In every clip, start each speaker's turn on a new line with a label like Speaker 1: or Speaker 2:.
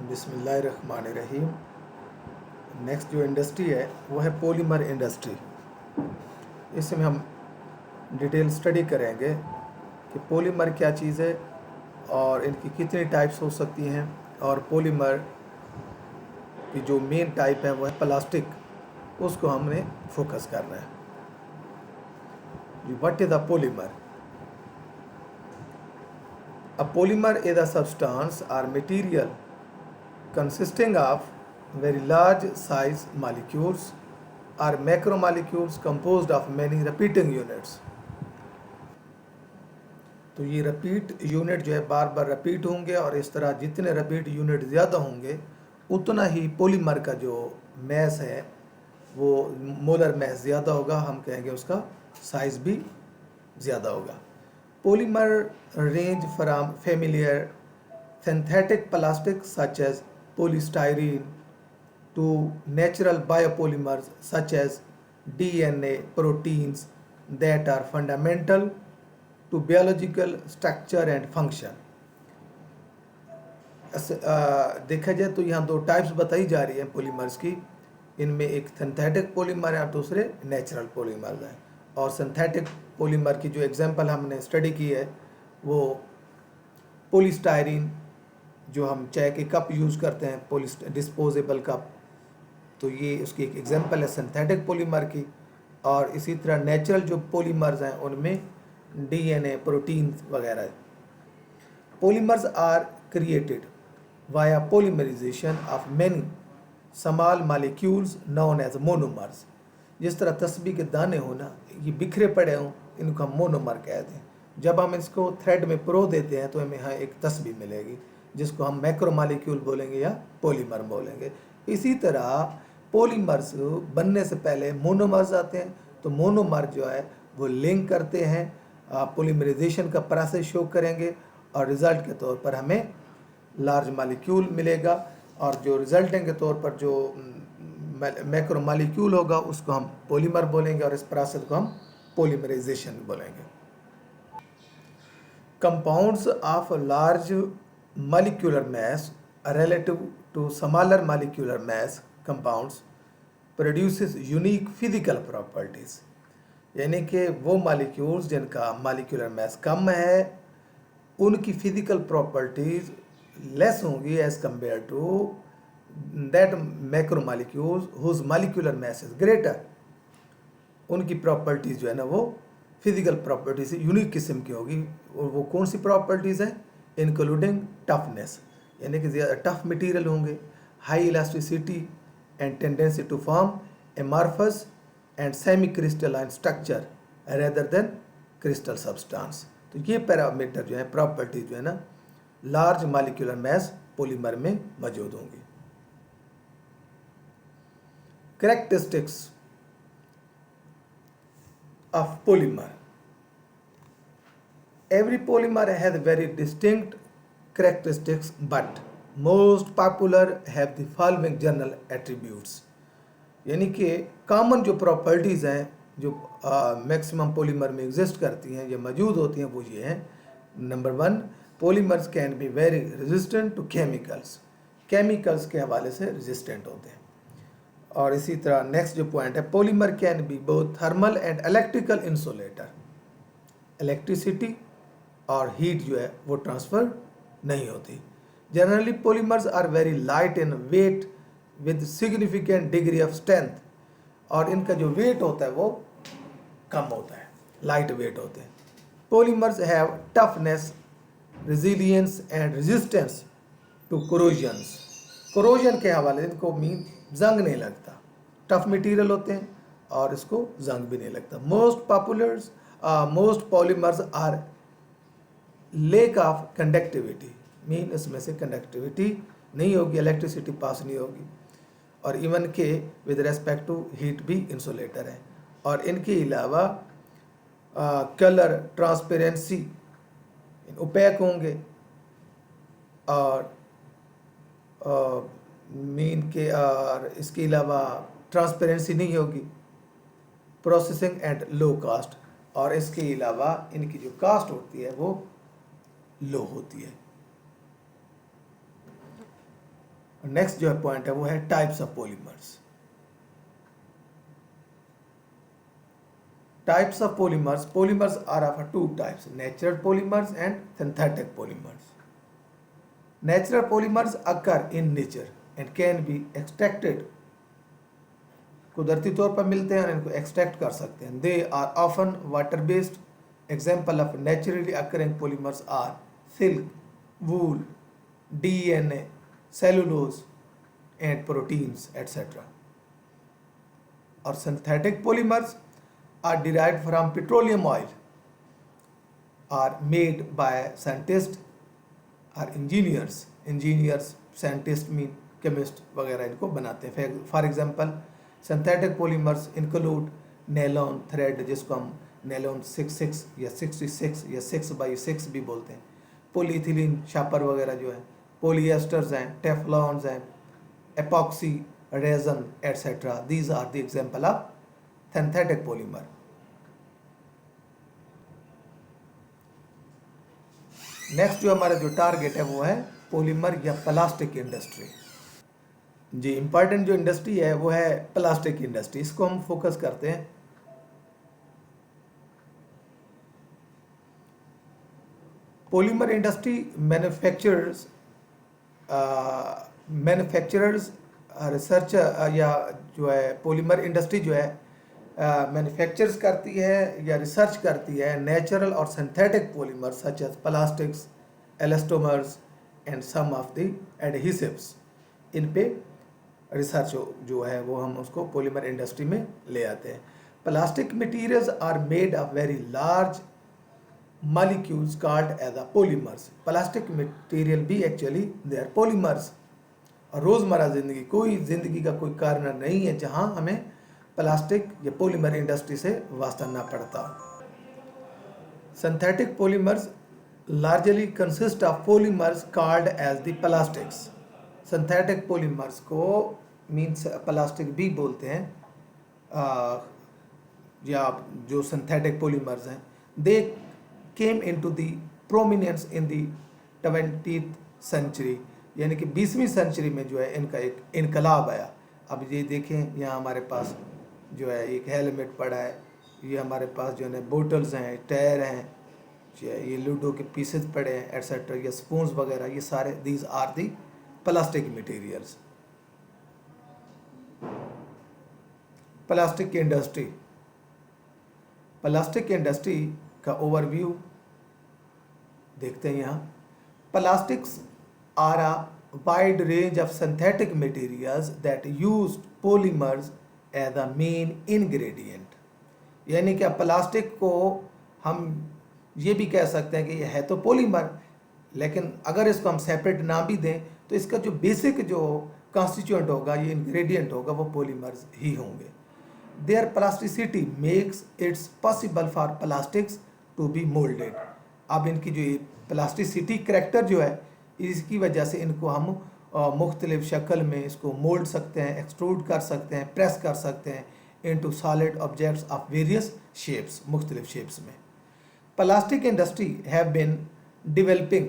Speaker 1: बिस्मिल्लाहिर्रहमानिर्रहीम। नेक्स्ट जो इंडस्ट्री है वो है पॉलीमर इंडस्ट्री। इसमें हम डिटेल स्टडी करेंगे कि पॉलीमर क्या चीज़ है और इनकी कितनी टाइप्स हो सकती हैं, और पॉलीमर की जो मेन टाइप है वो है प्लास्टिक, उसको हमने फोकस करना है। What is a polymer? A polymer is a substance or material consisting of very large size molecules or macromolecules composed of many repeating units। तो ये रिपीट यूनिट जो है बार बार रिपीट होंगे, और इस तरह जितने रिपीट यूनिट ज़्यादा होंगे उतना ही पॉलीमर का जो मैस है वो मोलर मैस ज़्यादा होगा, हम कहेंगे उसका साइज़ भी ज़्यादा होगा। Polymer range from familiar synthetic plastics such as polystyrene to natural biopolymers such as DNA proteins that are fundamental to biological structure and function। देखा जाए तो यहाँ दो टाइप्स बताई जा रही हैं पॉलीमर्स की। इनमें एक सिंथेटिक पॉलीमर है और दूसरे नेचुरल पॉलीमर हैं। और सिंथेटिक पॉलीमर की जो एग्जांपल हमने स्टडी की है वो पॉलीस्टायरीन, जो हम चाय के कप यूज़ करते हैं, डिस्पोजेबल कप, तो ये उसकी एक एग्जांपल है सिंथेटिक पॉलीमर की। और इसी तरह नेचुरल जो पॉलीमर्स हैं उनमें DNA प्रोटीन्स वगैरह। Polymers are created via polymerization of many small molecules known as monomers. जिस तरह तस्बीह के दाने होना, ये बिखरे पड़े हों, इनको हम मोनोमर कहते हैं। जब हम इसको थ्रेड में पिरो देते हैं तो हमें यहाँ एक तस्बीह मिलेगी जिसको हम मैक्रोमॉलिक्यूल बोलेंगे या पॉलीमर बोलेंगे। इसी तरह पॉलीमर्स बनने से पहले मोनोमर्स आते हैं, तो मोनोमर जो है वो लिंक करते हैं, पॉलीमराइजेशन का प्रोसेस शो करेंगे, और रिज़ल्ट के तौर पर हमें लार्ज मॉलिक्यूल मिलेगा। और जो रिजल्टिंग के तौर पर जो मैक्रोमॉलिक्यूल होगा उसको हम पॉलीमर बोलेंगे, और इस प्रोसेस को हम पॉलीमराइजेशन बोलेंगे। Compounds of large molecular mass relative to smaller molecular mass compounds produces unique physical properties. यानी कि वो मॉलिक्यूल्स जिनका मॉलिक्यूलर मास कम है उनकी फिजिकल प्रॉपर्टीज लेस होंगी as compare to that macromolecules whose molecular mass is greater. उनकी properties जो है ना वो फिजिकल प्रॉपर्टीज यूनिक किस्म की होगी। और वो कौन सी प्रॉपर्टीज़ हैं? इंक्लूडिंग टफनेस, यानी कि ज़्यादा टफ मटेरियल होंगे, high elasticity and tendency to form amorphous and semi crystalline structure rather than crystal substance. तो ये पैरामीटर जो है, प्रॉपर्टीज जो है ना, लार्ज मॉलिक्यूलर मास पॉलीमर में मौजूद होंगी। Characteristics of polymer. Every polymer has very distinct characteristics, but most popular have the following general attributes। यानी कि कॉमन जो प्रॉपर्टीज़ हैं जो मैक्सिमम पॉलीमर में एग्जिस्ट करती हैं या मौजूद होती हैं वो ये हैं। Number 1, polymers can be very resistant to chemicals. Chemicals के हवाले से रेजिस्टेंट होते हैं। और इसी तरह नेक्स्ट जो पॉइंट है, polymer can be both thermal and electrical insulator. Electricity और हीट जो है वो ट्रांसफ़र नहीं होती। Generally polymers are very light in weight with significant degree of strength. और इनका जो वेट होता है वो कम होता है, लाइट वेट होते हैं। Polymers have toughness, resilience and resistance to corrosions. Corrosion के हवाले से इनको मीन जंग नहीं लगता, टफ मटेरियल होते हैं और इसको जंग भी नहीं लगता। Most polymers are lack of conductivity, mean इसमें से कंडक्टिविटी नहीं होगी, इलेक्ट्रिसिटी पास नहीं होगी, और इवन के विद रेस्पेक्ट टू हीट भी इंसुलेटर है। और इनके अलावा कलर ट्रांसपेरेंसी ओपेक होंगे, और मीन के और इसके अलावा ट्रांसपेरेंसी नहीं होगी, प्रोसेसिंग एंड लो कास्ट, और इसके अलावा इनकी जो कास्ट होती है वो लो होती है। नेक्स्ट जो है पॉइंट है वो है types of polymers. Types of polymers. Polymers are of two types: natural polymers and synthetic polymers. Natural polymers occur in nature and can be extracted. कुदरती तौर पर मिलते हैं और इनको एक्सट्रैक्ट कर सकते हैं. They are often water based. Example of naturally occurring polymers are silk, wool, DNA, cellulose, and proteins, etc. और synthetic polymers are derived from petroleum oil, are made by scientists or engineers. Engineers, scientists mean chemist वगैरह इनको बनाते हैं. For example, synthetic polymers include nylon thread, जिसको हम nylon 66 या 66 या 6x6 भी बोलते हैं, polyethylene शापर वगैरह जो है, polyesters हैं, टेफ्लॉन्स हैं, epoxy resin, etc. These are the example of synthetic polymer. Next जो हमारा जो टारगेट है वो है पॉलीमर या प्लास्टिक इंडस्ट्री. जी, इम्पॉर्टेंट जो इंडस्ट्री है वो है प्लास्टिक इंडस्ट्री. इसको हम फोकस करते हैं. पॉलीमर इंडस्ट्री मैन्युफैक्चरर्स रिसर्च या जो है पॉलीमर इंडस्ट्री जो है मैन्युफैक्चर्स करती है या रिसर्च करती है नेचुरल और synthetic polymer such as plastics, elastomers and some of the adhesives. इन पे रिसर्च जो है वो हम उसको पॉलीमर इंडस्ट्री में ले आते हैं. Plastic materials are made of very large molecules called as a polymers. Plastic material भी एक्चुअली दे आर पॉलीमर्स. और रोज़मर्रा ज़िंदगी का कोई कारण नहीं है जहां हमें प्लास्टिक या पॉलीमर इंडस्ट्री से वास्ता ना पड़ता. Synthetic polymers largely consist of polymers called as the plastics. Synthetic polymers को मीन्स प्लास्टिक भी बोलते हैं या जो सिंथेटिक पॉलीमर्स हैं. They came into the prominence in the 20th century, यानी कि 20वीं सेंचुरी में जो है इनका एक इनकलाब आया. अब ये देखें, यहाँ हमारे पास जो है एक हेलमेट पड़ा है, ये हमारे पास जो है बोटल्स हैं, टायर हैं, ये लूडो के पीसेस पड़े हैं, एटसेट्रा, ये स्पून्स वगैरह, ये सारे these are the plastic materials. Plastic industry. Plastic industry का ओवरव्यू देखते हैं यहाँ. Plastics are a wide range of synthetic materials that use polymers as a main ingredient. यानी कि प्लास्टिक को हम ये भी कह सकते हैं कि ये है तो पॉलीमर, लेकिन अगर इसको हम सेपरेट ना भी दें तो इसका जो बेसिक जो कॉन्स्टिट्यूएंट होगा, ये इंग्रेडिएंट होगा, वो पॉलीमर्स ही होंगे. Their plasticity makes its possible for plastics to be moulded. अब इनकी जो ये प्लास्टिसिटी करेक्टर जो है, इसकी वजह से इनको हम मुख्तलिफ शक्ल में इसको मोल्ड सकते हैं, एक्सट्रूड कर सकते हैं, प्रेस कर सकते हैं into solid objects of various shapes, मुख्तलिफ शेप्स में. Plastic industry have been developing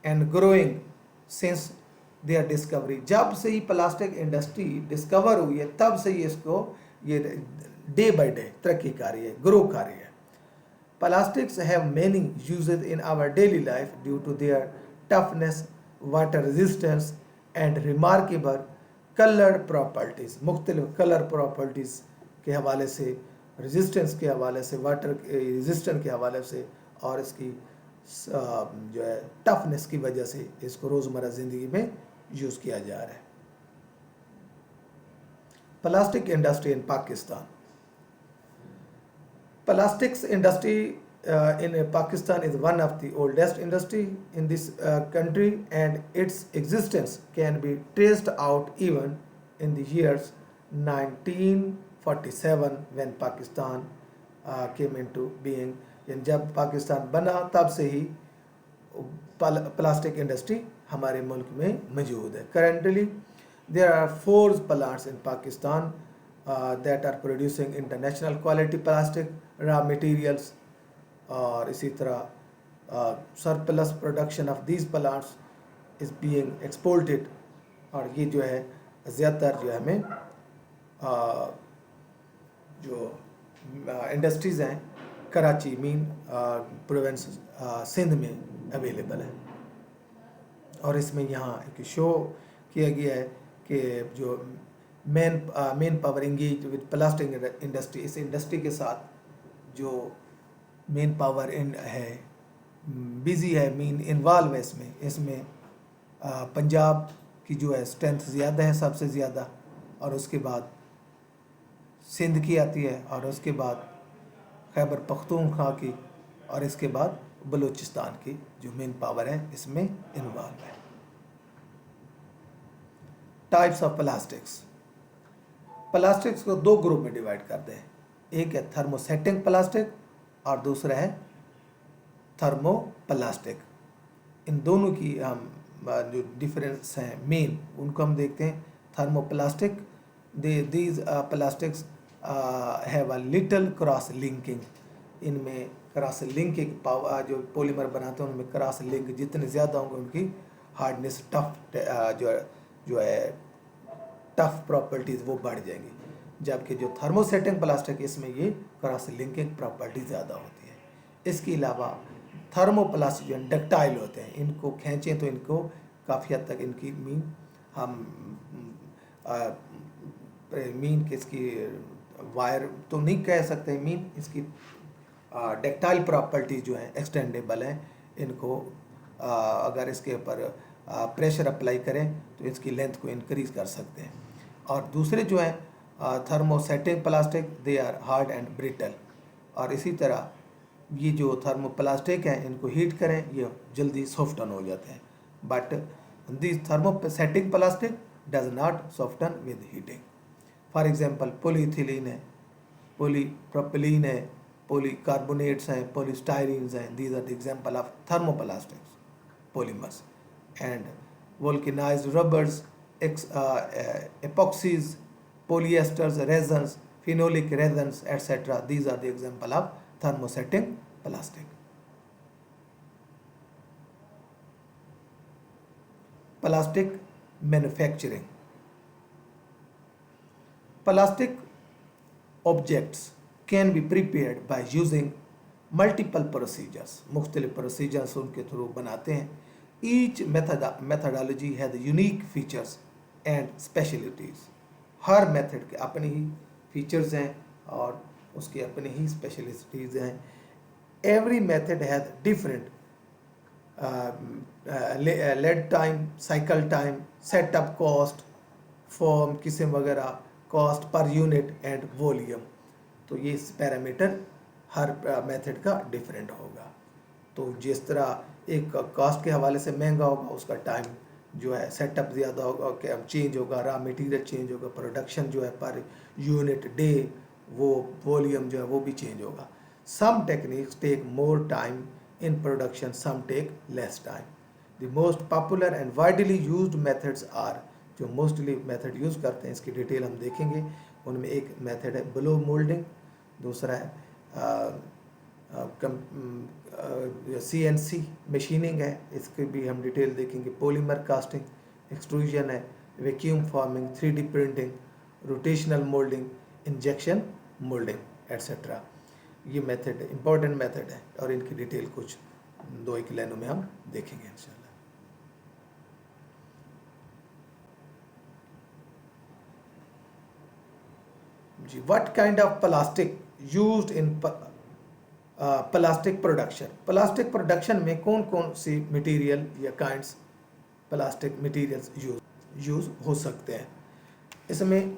Speaker 1: and growing since their discovery. जब से ही प्लास्टिक इंडस्ट्री डिस्कवर हुई है तब से ही इसको ये डे बाय डे तरक्की कर रही है, ग्रो कर रही है. Plastics have many uses in our daily life due to their toughness, water resistance and remarkable color properties. मुख्तलिफ कलर प्रॉपर्टीज़ के हवाले से, रेजिस्टेंस के हवाले से, वाटर रेजिस्टेंस के हवाले से और इसकी जो है टफनेस की वजह से इसको रोज़मर्रा ज़िंदगी में यूज़ किया जा रहा है. Plastic industry in Pakistan. Plastics industry in Pakistan is one of the oldest industry in this country, and its existence can be traced out even in the years 1947 when Pakistan came into being. जब पाकिस्तान बना तब से ही plastic industry हमारे मुल्क में मौजूद है. Currently there are 4 plants in Pakistan that are producing international quality plastic raw materials, और इसी तरह surplus production of these plants is being exported और ये जो है ज़्यादातर जो है हमें जो इंडस्ट्रीज़ हैं कराची मीन प्रोविंस सिंध में अवेलेबल है। और इसमें यहाँ एक शो किया गया है कि जो main power engage with plastic industry, इस इंडस्ट्री के साथ जो मेन पावर है बिजी है मीन इन्वॉल्व है इसमें पंजाब की जो है स्ट्रेंथ ज़्यादा है सबसे ज़्यादा, और उसके बाद सिंध की आती है, और उसके बाद खैबर पख्तूनख्वा की, और इसके बाद बलूचिस्तान की जो मेन पावर है इसमें इन्वॉल्व है। टाइप्स ऑफ प्लास्टिक्स को दो ग्रुप में डिवाइड करते हैं, एक है थर्मोसेटिंग प्लास्टिक और दूसरा है थर्मोप्लास्टिक। इन दोनों की हम जो डिफरेंस हैं मेन उनको हम देखते हैं। Thermoplastic these plastics have a little cross linking, इनमें क्रॉस लिंकिंग पावर जो पॉलीमर बनाते हैं उनमें क्रॉस लिंक जितने ज़्यादा होंगे उनकी हार्डनेस जो है टफ प्रॉपर्टीज़ वो बढ़ जाएंगी, जबकि जो थर्मोसेटिंग प्लास्टिक इसमें ये क्रॉस लिंकिंग प्रॉपर्टी ज़्यादा होती है। इसके अलावा थर्मोप्लास्टिक जो डक्टाइल होते हैं, इनको खींचें तो इनको काफ़ी हद तक इनकी मीन किसकी वायर तो नहीं कह सकते, मीन इसकी डक्टाइल प्रॉपर्टी जो है एक्सटेंडेबल है। इनको अगर इसके ऊपर प्रेशर अप्लाई करें तो इसकी लेंथ को इंक्रीज कर सकते हैं। और दूसरे जो है thermosetting plastic they are hard and brittle, और इसी तरह ये जो थर्मोप्लास्टिक हैं इनको हीट करें ये जल्दी सॉफ्टन हो जाते हैं, but this thermosetting plastic does not soften with heating. For example polyethylene है, पॉलीप्रोपिलीन है, पॉलीकार्बोनेट्स हैं, पॉलीस्टाइरीन्स हैं, these are the example of thermoplastics polymers। and vulcanized rubbers, epoxies, polyesters, resins, phenolic resins, etc. These are the example of thermosetting plastic. Plastic manufacturing. Plastic objects can be prepared by using multiple procedures. मुख्तलिफ procedures उनके through बनाते हैं। Each methodology has unique features and specialties. Her method के अपने ही features हैं और उसके अपने ही स्पेशलिटीज़ हैं। Every method has different lead time, cycle time, setup cost, form, किस्म वगैरह, cost per unit and volume। तो ये पैरामीटर हर मेथड का डिफरेंट होगा। तो जिस तरह एक कॉस्ट के हवाले से महंगा होगा उसका टाइम जो है सेटअप ज़्यादा होगा, क्या चेंज होगा, रॉ मटेरियल चेंज होगा, प्रोडक्शन जो है पर यूनिट डे वो वॉल्यूम जो है वो भी चेंज होगा। Some techniques take more time in production, some take less time. The most popular and widely used methods are, जो मोस्टली मेथड यूज़ करते हैं इसकी डिटेल हम देखेंगे। उनमें एक मेथड है ब्लो मोल्डिंग, दूसरा है CNC मशीनिंग है, इसके भी हम डिटेल देखेंगे। पॉलीमर कास्टिंग, एक्सट्रूजन है, vacuum forming, 3D printing, rotational moulding, injection moulding etcetera. ये मेथड इंपॉर्टेंट मेथड है और इनकी डिटेल कुछ 2-1 लाइनों में हम देखेंगे इंशाल्लाह। जी, what kind of plastic used in plastic production. Plastic production में कौन कौन सी मटेरियल या काइंड्स प्लास्टिक मटेरियल्स यूज हो सकते हैं। इसमें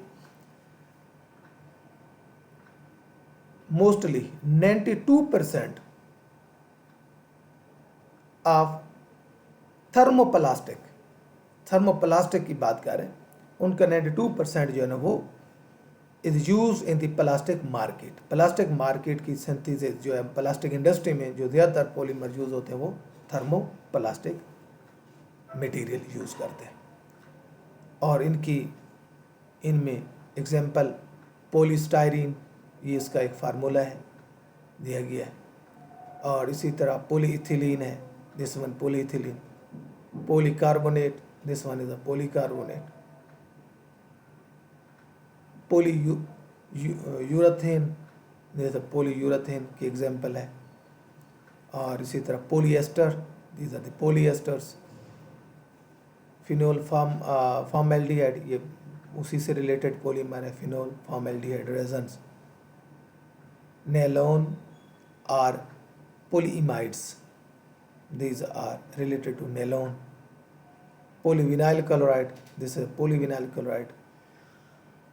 Speaker 1: मोस्टली 92% ऑफ थर्मोप्लास्टिक की बात करें उनका 92% जो है ना वो is use in the plastic market. Plastic market की सिंथेसिस जो है प्लास्टिक इंडस्ट्री में जो ज़्यादातर पॉलीमर यूज़ होते हैं वो थर्मोप्लास्टिक मटेरियल यूज़ करते हैं। और इनमें एग्जांपल पॉलीस्टाइरीन, ये इसका एक फार्मूला है दिया गया है। और इसी तरह पॉलीइथिलीन है, this one polyethylene, polycarbonate, this one is a polycarbonate, polyurethane, जैसे पॉलीयूरेथेन की एग्जाम्पल है। और इसी तरह polyester, these are the polyesters. Phenol formaldehyde, ये उसी से रिलेटेड पॉलीमर है, phenol formaldehyde resins. Nylon are polyimides, these are related to nylon. Polyvinyl chloride, this is polyvinyl chloride.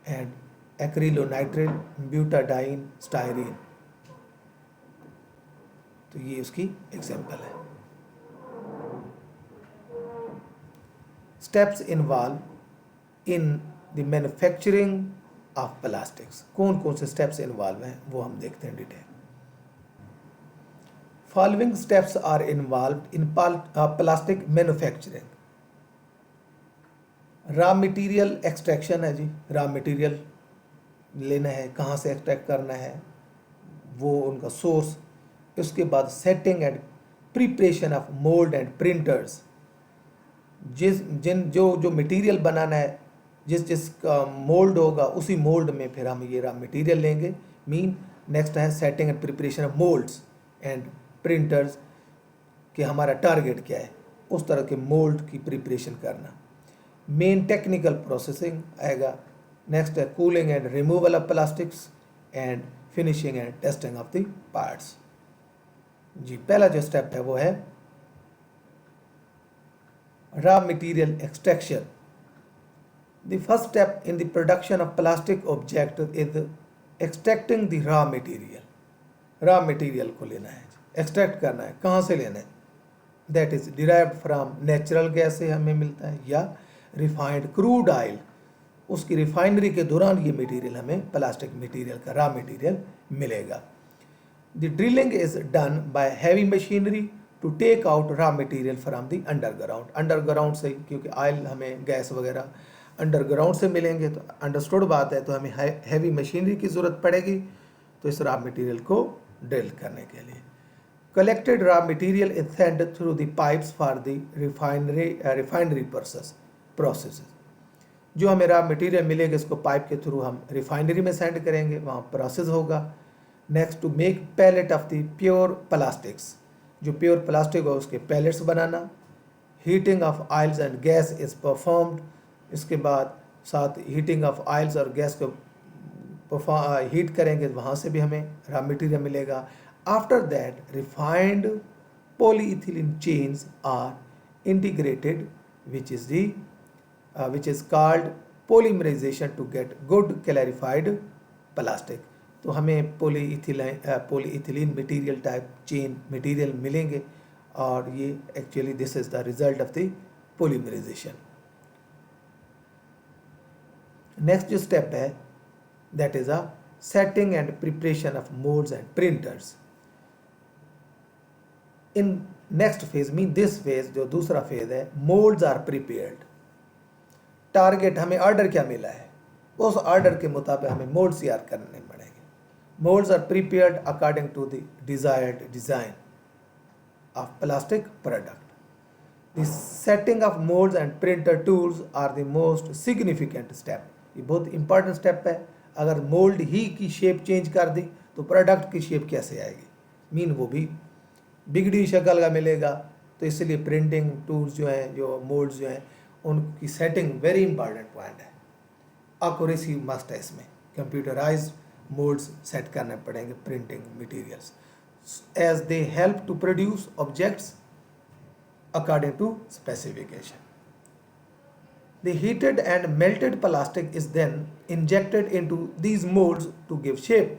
Speaker 1: And acrylonitrile, butadiene, styrene, तो ये उसकी एग्जाम्पल है। Steps involve in the manufacturing of plastics, कौन कौन से steps involve हैं वो हम देखते हैं detail. Following steps are involved in plastic manufacturing. Raw material extraction है जी, रॉ मटेरियल लेना है, कहाँ से एक्सट्रैक्ट करना है, वो उनका सोर्स। उसके बाद setting and preparation of mould and printers, जो मटेरियल बनाना है, जिस का मोल्ड होगा उसी मोल्ड में फिर हम ये रॉ मटेरियल लेंगे। नेक्स्ट है setting and preparation of moulds and printers, कि हमारा टारगेट क्या है, उस तरह के मोल्ड की प्रिपरेशन करना। मेन टेक्निकल प्रोसेसिंग आएगा। नेक्स्ट है cooling and removal of plastics and finishing and testing of the parts. जी, पहला जो स्टेप है वो है raw material extraction. The first step in the production of plastic object is extracting the raw material. Raw material को लेना है, extract करना है, कहाँ से लेना है, that is derived from natural gas से हमें मिलता है, या रिफाइंड क्रूड ऑयल, उसकी रिफाइनरी के दौरान ये मटेरियल हमें प्लास्टिक मटेरियल का रॉ मटेरियल मिलेगा। The drilling is done by heavy machinery to take out raw material from the underground. Underground से, क्योंकि ऑयल हमें गैस वगैरह अंडरग्राउंड से मिलेंगे, तो अंडरस्टूड बात है, तो हमें हैवी मशीनरी की ज़रूरत पड़ेगी तो इस रॉ मटेरियल को ड्रिल करने के लिए। Collected raw material is sent through the pipes for the refinery processes. जो हमें रॉ मटेरियल मिलेगा इसको पाइप के थ्रू हम रिफाइनरी में सेंड करेंगे, वहाँ प्रोसेस होगा। Next, to make pellet of the pure plastics, जो प्योर प्लास्टिक हो उसके पैलेट्स बनाना। Heating of oils and gas is performed, इसके बाद साथ हीटिंग ऑफ ऑयल्स और गैस को हीट करेंगे, वहाँ से भी हमें रॉ मटेरियल मिलेगा। After that, refined polyethylene chains are integrated, which is called polymerization to get good clarified plastic. तो हमें polyethylene material type chain material मिलेंगे, और ये actually this is the result of the polymerization. Next जो step है, that is a setting and preparation of molds and printers. In next phase this phase जो दूसरा phase है, moulds are prepared. Target हमें order क्या मिला है, उस ऑर्डर के मुताबिक हमें मोल्ड्स तैयार करने पड़ेंगे। Moulds are prepared according to the desired design of plastic product. The setting of moulds and printer tools are the most significant step. ये बहुत इंपॉर्टेंट स्टेप है। अगर मोल्ड ही की शेप चेंज कर दी तो प्रोडक्ट की शेप कैसे आएगी, वो भी बिगड़ी शक्ल का मिलेगा। तो इसलिए प्रिंटिंग टूल्स जो हैं, जो मोल्ड्स जो हैं, उनकी सेटिंग वेरी इंपॉर्टेंट पॉइंट है। एक्यूरेसी मस्ट है इसमें। कंप्यूटराइज्ड मोल्ड्स सेट करने पड़ेंगे printing materials, as they help to produce objects according to specification. The heated and melted plastic is then injected into these molds to give shape.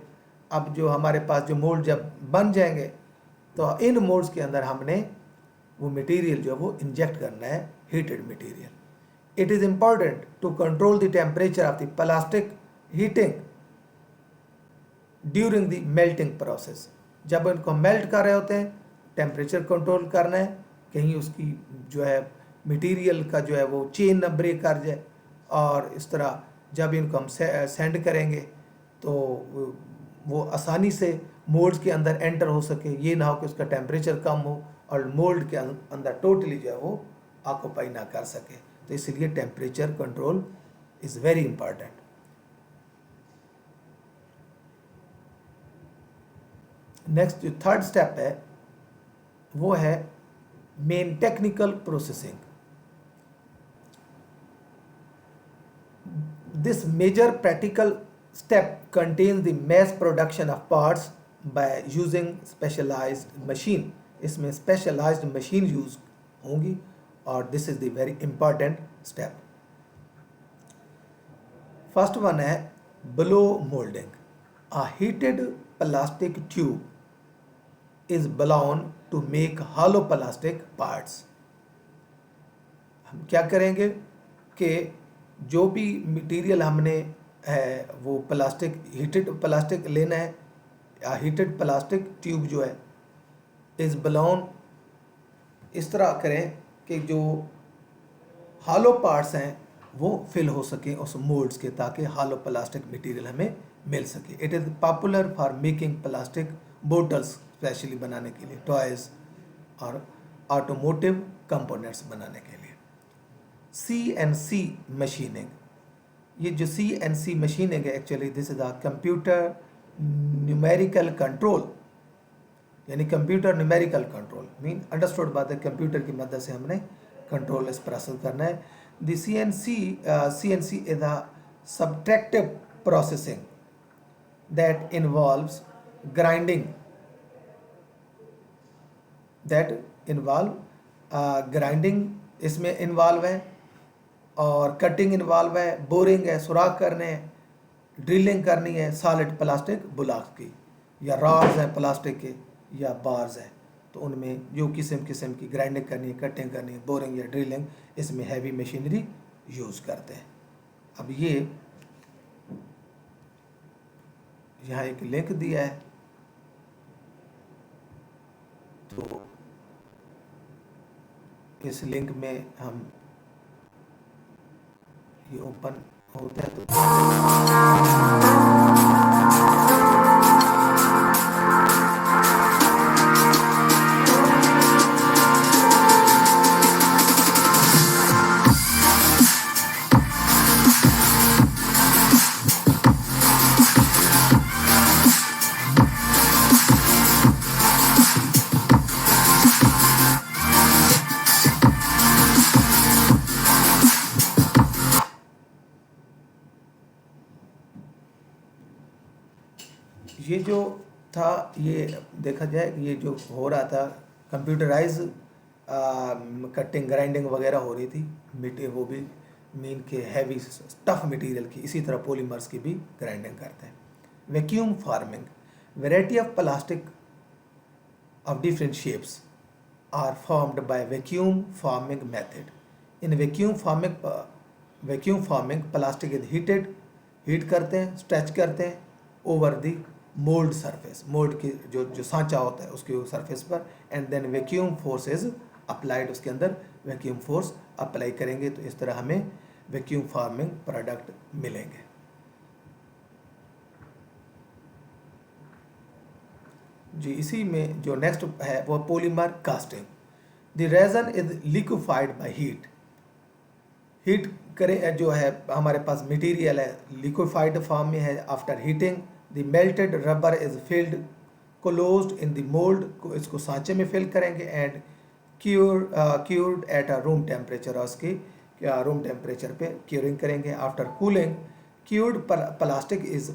Speaker 1: अब जो हमारे पास जो mould जब बन जाएंगे तो इन मोल्ड्स के अंदर हमने वो मटेरियल जो है वो इंजेक्ट करना है, heated material. It is important to control the temperature of the plastic heating during the melting process. जब इनको मेल्ट कर रहे होते हैं, टेम्परेचर कंट्रोल करना है, कहीं उसकी जो है मटेरियल का जो है वो चेन न ब्रेक कर जाए, और इस तरह जब इनको हम सेंड करेंगे तो वो आसानी से मोल्ड्स के अंदर एंटर हो सके। ये ना हो कि उसका टेम्परेचर कम हो और मोल्ड के अंदर टोटली जो है वो ऑक्यूपाई ना कर सके। तो इसलिए temperature control is very important. Next जो थर्ड स्टेप है वो है main technical processing. This major practical step contains the mass production of parts by using specialised machine. इसमें स्पेशलाइज्ड मशीन यूज होंगी और this is the very important step. First one है blow moulding. A heated plastic tube is blown to make hollow plastic parts। हम क्या करेंगे कि जो भी मटेरियल हमने है वो प्लास्टिक हीटेड प्लास्टिक लेना है या हीटेड प्लास्टिक ट्यूब जो है इस ब्लोन इस तरह करें कि जो हॉलो पार्ट्स हैं वो फिल हो सके उस मोल्ड्स के, ताकि हॉलो प्लास्टिक मटेरियल हमें मिल सके। It is popular for making plastic bottles, specially बनाने के लिए, टॉयज़ और ऑटोमोटिव कंपोनेंट्स बनाने के लिए। CNC मशीनिंग, ये जो CNC मशीनिंग है actually this is a computer numerical control, यानी computer numerical control mean understood बात है, कंप्यूटर की मदद से हमने कंट्रोल इस प्रोसेस करना है। The CNC is a subtractive processing that involves grinding grinding इसमें इन्वॉल्व है और कटिंग इन्वॉल्व है, बोरिंग है, सुराख करने हैं, ड्रिलिंग करनी है सॉलिड प्लास्टिक ब्लॉक्स की, या रॉड्स हैं प्लास्टिक के या बार्स हैं, तो उनमें जो किस्म की ग्राइंडिंग करनी है, कटिंग करनी है, बोरिंग या ड्रिलिंग, इसमें हैवी मशीनरी यूज़ करते हैं। अब ये यहाँ एक लिंक दिया है तो इस लिंक में हम ये ओपन होता है तो ये जो था, ये देखा जाए ये जो हो रहा था कंप्यूटराइज कटिंग ग्राइंडिंग वगैरह हो रही थी, वो भी मीन के हैवी टफ मटेरियल की, इसी तरह पॉलीमर्स की भी ग्राइंडिंग करते हैं। Vacuum forming, variety of plastic of different shapes are formed by vacuum forming method. In vacuum forming plastic is heat करते हैं, स्ट्रेच करते हैं over the mould surface, mould की जो सांचा होता है उसके सरफेस पर, and then vacuum force is applied, उसके अंदर वैक्यूम फोर्स अप्लाई करेंगे तो इस तरह हमें वैक्यूम फार्मिंग प्रोडक्ट मिलेंगे। जी इसी में जो नेक्स्ट है वो polymer casting. The resin is liquefied by heat करें, जो है हमारे पास मटेरियल है लिक्विफाइड फॉर्म में है, after heating the melted rubber is filled closed in the mould, को इसको सांचे में फिल करेंगे and cured at a room temperature, और उसकी रूम टेम्परेचर पे क्यूरिंग करेंगे। After cooling cured plastic is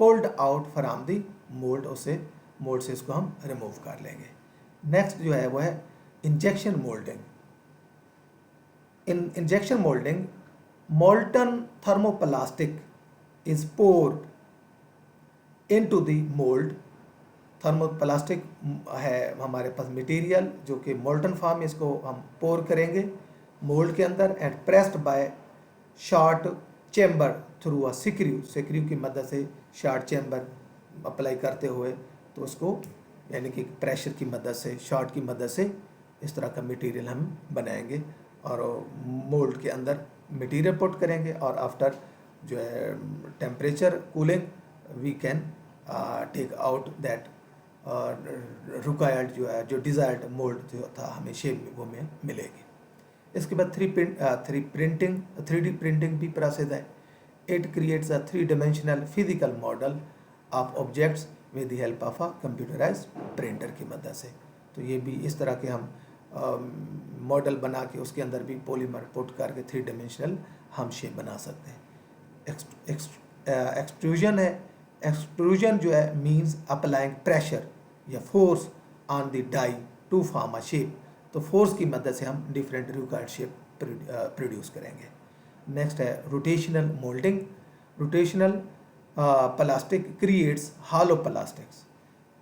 Speaker 1: pulled out from the mould, उसे मोल्ड से इसको हम रिमूव कर लेंगे। नेक्स्ट जो है वो है injection moulding. In injection moulding molten thermoplastic is poured into the mold। Thermoplastic है हमारे पास मटेरियल जो कि मोल्टन फॉर्म में, इसको हम पोर करेंगे मोल्ड के अंदर and pressed by short chamber through a screw की मदद से शॉर्ट चेम्बर अप्लाई करते हुए, तो उसको यानी कि प्रेशर की मदद से, शॉर्ट की मदद से इस तरह का मटेरियल हम बनाएंगे और मोल्ड के अंदर मटेरियल पुट करेंगे और आफ्टर जो है temperature cooling we can take out that required जो है जो डिज़ायर्ड मोल्ड जो था हमें शेप वो में मिलेगी। इसके बाद थ्री डी प्रिंटिंग भी प्रोसेस है. It creates a three dimensional physical model of objects with the help of a computerise printer की मदद से. तो ये भी इस तरह के हम मॉडल बना के उसके अंदर भी पॉलीमर पुट करके थ्री डिमेंशनल हम शेप बना सकते हैं. एक्सट्रूजन है. एक्सट्रूजन जो है मीन्स अप्लाइंग प्रेशर या force on the die to form a shape. तो फोर्स की मदद से हम डिफरेंट रिक्वायर्ड शेप प्रोड्यूस करेंगे. नेक्स्ट है rotational moulding. Rotational plastic creates hollow plastics.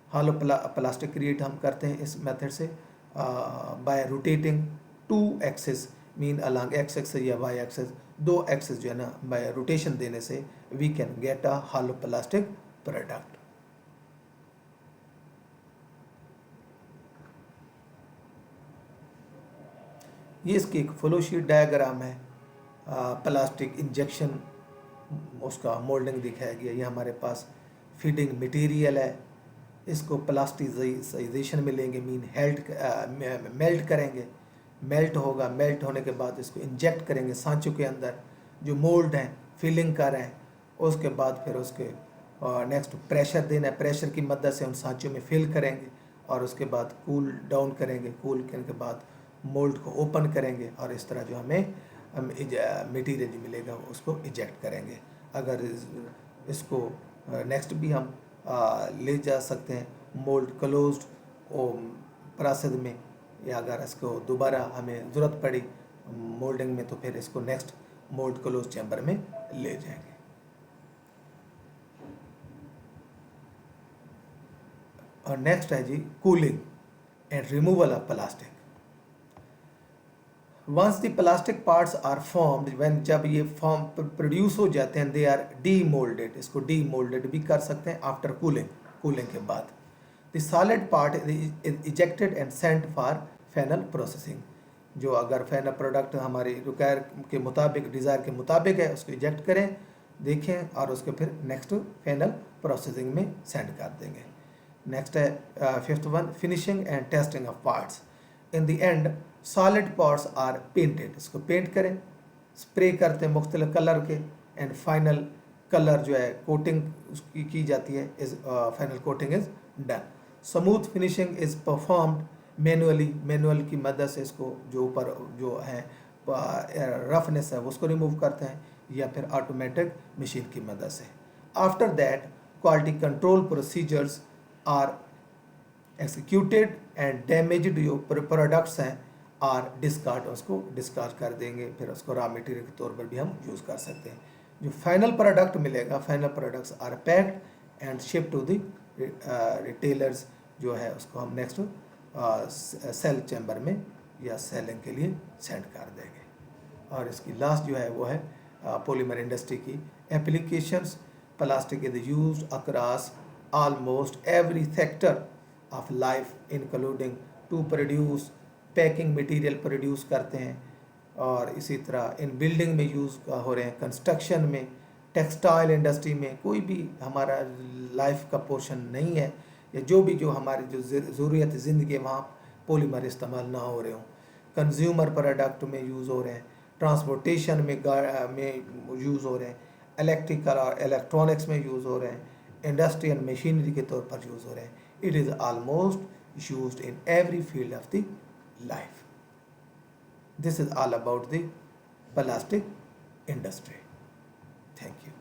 Speaker 1: Hollow plastic create हम करते हैं इस मेथड से by rotating two axis mean along X axis या वाई एक्सिस. दो एक्सिस जो है ना बाय रोटेशन देने से we can get a hollow plastic product. ये इसकी एक फ्लो शीट डायग्राम है. प्लास्टिक इंजेक्शन उसका मोल्डिंग दिखाया गया. ये हमारे पास फीडिंग मटेरियल है. इसको प्लास्टिसाइजेशन में लेंगे मीन मेल्ट करेंगे. मेल्ट होगा. मेल्ट होने के बाद इसको इंजेक्ट करेंगे सांचों के अंदर जो मोल्ड हैं फिलिंग कर रहे हैं. उसके बाद फिर उसके नेक्स्ट प्रेशर देना है. प्रेशर की मदद से उन सांचों में फिल करेंगे और उसके बाद कूल डाउन करेंगे. कूल करने के बाद मोल्ड को ओपन करेंगे और इस तरह जो हमें मटेरियल जो मिलेगा उसको इजेक्ट करेंगे. अगर इसको नेक्स्ट भी हम ले जा सकते हैं मोल्ड क्लोज्ड प्रोसेस में, या अगर इसको दोबारा हमें ज़रूरत पड़ी मोल्डिंग में तो फिर इसको नेक्स्ट मोल्ड क्लोज चैम्बर में ले जाएंगे. और नेक्स्ट है जी cooling and removal of plastic. Once the plastic parts are formed when जब ये फॉर्म प्रोड्यूस हो जाते हैं दे आर डीमोल्डेड. इसको डीमोल्डेड भी कर सकते हैं आफ्टर कूलिंग. कूलिंग के बाद the solid part is ejected and sent for final processing. जो अगर फाइनल प्रोडक्ट हमारी रिक्वायर के मुताबिक डिज़ायर के मुताबिक है उसको इजेक्ट करें देखें और उसको फिर नेक्स्ट फाइनल प्रोसेसिंग में सेंड कर देंगे. नेक्स्ट है fifth one finishing and testing of parts. In the end solid parts are painted. इसको पेंट करें स्प्रे करते हैं मुख्तलिफ कलर के एंड फाइनल कलर जो है कोटिंग उसकी की जाती है. Is final coating is done. Smooth finishing is performed manually. Manual की मदद से इसको जो ऊपर जो है रफनेस है उसको रिमूव करते हैं या फिर ऑटोमेटिक मशीन की मदद से. After that quality control procedures are executed and damaged जो प्रोडक्ट्स हैं आर डिस्कार्ड. उसको डिस्कार्ड कर देंगे. फिर उसको रॉ मटेरियल के तौर पर भी हम यूज़ कर सकते हैं. जो फाइनल प्रोडक्ट मिलेगा final products are packed and ship to the retailers. जो है उसको हम नेक्स्ट सेल चैम्बर में या सेलिंग के लिए सेंड कर देंगे. और इसकी लास्ट जो है वो है पॉलीमर इंडस्ट्री की applications. Plastic is used across almost every sector of life including to produce packing material produce करते हैं. और इसी तरह इन बिल्डिंग में यूज़ हो रहे हैं, कंस्ट्रक्शन में, टेक्सटाइल इंडस्ट्री में. कोई भी हमारा लाइफ का पोर्शन नहीं है या जो भी जो हमारी जो ज़रूरत ज़िंदगी है वहाँ पॉलीमर इस्तेमाल ना हो रहे हों. कंज्यूमर प्रोडक्ट में यूज़ हो रहे हैं, ट्रांसपोर्टेशन में यूज़ हो रहे हैं, इलेक्ट्रिकल और इलेक्ट्रॉनिक्स में यूज़ हो रहे हैं, इंडस्ट्रियल मशीनरी के तौर पर यूज़ हो रहे हैं. It is almost used in every field of the life. This is all about the plastic industry. Thank you.